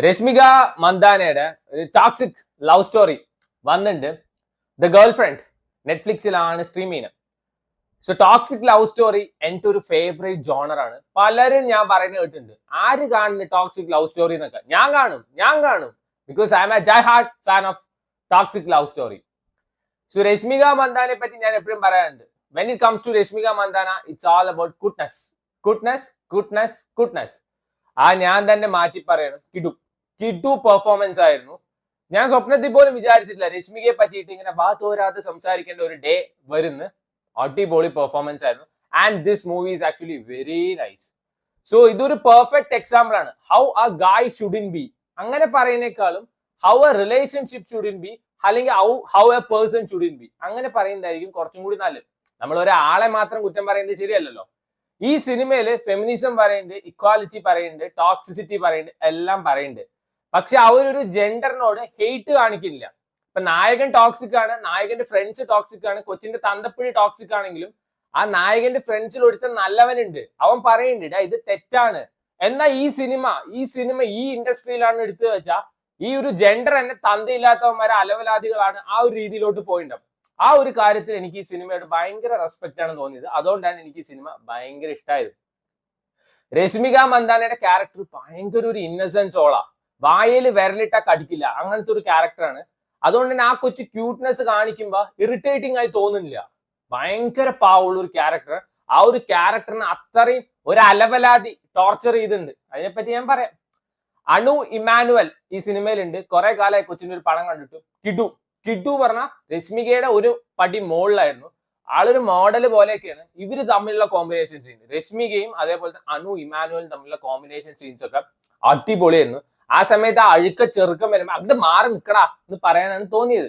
രശ്മിക മന്ദാനയുടെ ഒരു toxic love story വന്നിട്ടുണ്ട്. The girl friend നെറ്റ്ഫ്ലിക്സിലാണ് stream ചെയ്യുന്നത്. സോ ടോക്സിക് ലവ് സ്റ്റോറി എൻ്റെ ഒരു ഫേവറേറ്റ് ജോണർ ആണ്. പലരും ഞാൻ പറയുന്നത് കേട്ടിട്ടുണ്ട്, ആര് കാണുന്നു ടോക്സിക് ലവ് സ്റ്റോറി എന്നൊക്കെ. ഞാൻ കാണും because I am a die hard fan of toxic love story. So Rashmika മന്ദാനെ പറ്റി ഞാൻ എപ്പോഴും പറയാറുണ്ട്, when it comes to Rashmika Mandanna it's all about goodness. ഞാൻ തന്നെ മാറ്റി പറയണം, കിഡു പെർഫോമൻസ് ആയിരുന്നു. ഞാൻ സ്വപ്നത്തിൽ പോലും വിചാരിച്ചിട്ടില്ല രശ്മികയെ പറ്റിയിട്ട് ഇങ്ങനെ വാത്തോരാതെ സംസാരിക്കേണ്ട ഒരു ഡേ വരുന്നു. അടിപൊളി പെർഫോമൻസ് ആയിരുന്നു. And this movie is actually very nice. So ഇതൊരു പെർഫെക്റ്റ് എക്സാമ്പിൾ ആണ് how a guy shouldn't be. അങ്ങനെ പറയുന്നേക്കാളും how a relationship shouldn't be, അല്ലെങ്കിൽ how a person shouldn't be, അങ്ങനെ പറയുന്നതായിരിക്കും കുറച്ചും കൂടി നല്ലത്. നമ്മൾ ഒരാളെ മാത്രം കുറ്റം പറയുന്നത് ശരിയല്ലല്ലോ. ഈ സിനിമയിൽ ഫെമിനിസം പറയുന്നുണ്ട്, ഇക്വാലിറ്റി പറയുന്നുണ്ട്, ടോക്സിസിറ്റി പറയുന്നുണ്ട്, എല്ലാം പറയുന്നുണ്ട്. പക്ഷെ അവരൊരു ജെൻഡറിനോട് ഹെയ്റ്റ് കാണിക്കില്ല. ഇപ്പൊ നായകൻ ടോക്സിക് ആണ്, നായകന്റെ ഫ്രണ്ട്സ് ടോക്സിക് ആണ്, കൊച്ചിന്റെ തന്തപ്പുഴി ടോക്സിക് ആണെങ്കിലും ആ നായകന്റെ ഫ്രണ്ട്സിൽ ഒരുത്തൻ നല്ലവനുണ്ട്. അവൻ പറയുന്നുണ്ട് ഇത് തെറ്റാണ്. എന്നാൽ ഈ സിനിമ ഈ ഇൻഡസ്ട്രിയിലാണ് എടുത്തു വെച്ചാൽ ഈ ഒരു ജെൻഡർ തന്നെ തന്തയില്ലാത്തവന്മാരെ അലവലാദികളാണ് ആ ഒരു രീതിയിലോട്ട് പോയിണ്ടാവും. ആ ഒരു കാര്യത്തിൽ എനിക്ക് ഈ സിനിമയോട് ഭയങ്കര റെസ്പെക്ട് ആണ് തോന്നിയത്. അതുകൊണ്ടാണ് എനിക്ക് ഈ സിനിമ ഭയങ്കര ഇഷ്ടമായത്. രശ്മിക മന്ദാനയുടെ ക്യാരക്ടർ ഭയങ്കര ഒരു ഇന്നസെൻസ് ഓളാ, വായയിൽ വിരലിട്ട കടിക്കില്ല, അങ്ങനത്തെ ഒരു ക്യാരക്ടറാണ്. അതുകൊണ്ട് തന്നെ ആ കൊച്ചു ക്യൂട്ട്നെസ് കാണിക്കുമ്പോ ഇറിറ്റേറ്റിംഗ് ആയി തോന്നുന്നില്ല. ഭയങ്കര പാവുള്ള ഒരു ക്യാരക്ടർ. ആ ഒരു ക്യാരക്ടറിന് അത്രയും ഒരു അലവലാതി ടോർച്ചർ ചെയ്തിട്ടുണ്ട്. അതിനെപ്പറ്റി ഞാൻ പറയാം. അനു ഇമാനുവൽ ഈ സിനിമയിലുണ്ട്. കുറെ കാലമായി കൊച്ചിന്റെ ഒരു പടം കണ്ടിട്ടു. കിഡു പറഞ്ഞ രശ്മികയുടെ ഒരു പടി മുകളിലായിരുന്നു. ആളൊരു മോഡൽ പോലെയൊക്കെയാണ്. ഇവര് തമ്മിലുള്ള കോമ്പിനേഷൻ സീൻ, രശ്മികയും അതേപോലെ തന്നെ അനു ഇമാനുവലും തമ്മിലുള്ള കോമ്പിനേഷൻ സീൻസ് ഒക്കെ അടിപൊളിയായിരുന്നു. ആ സമയത്ത് ആ അഴുക്ക ചെറുക്കം വരുമ്പോ അത് മാറി നിൽക്കടാ എന്ന് പറയാനാണ് തോന്നിയത്.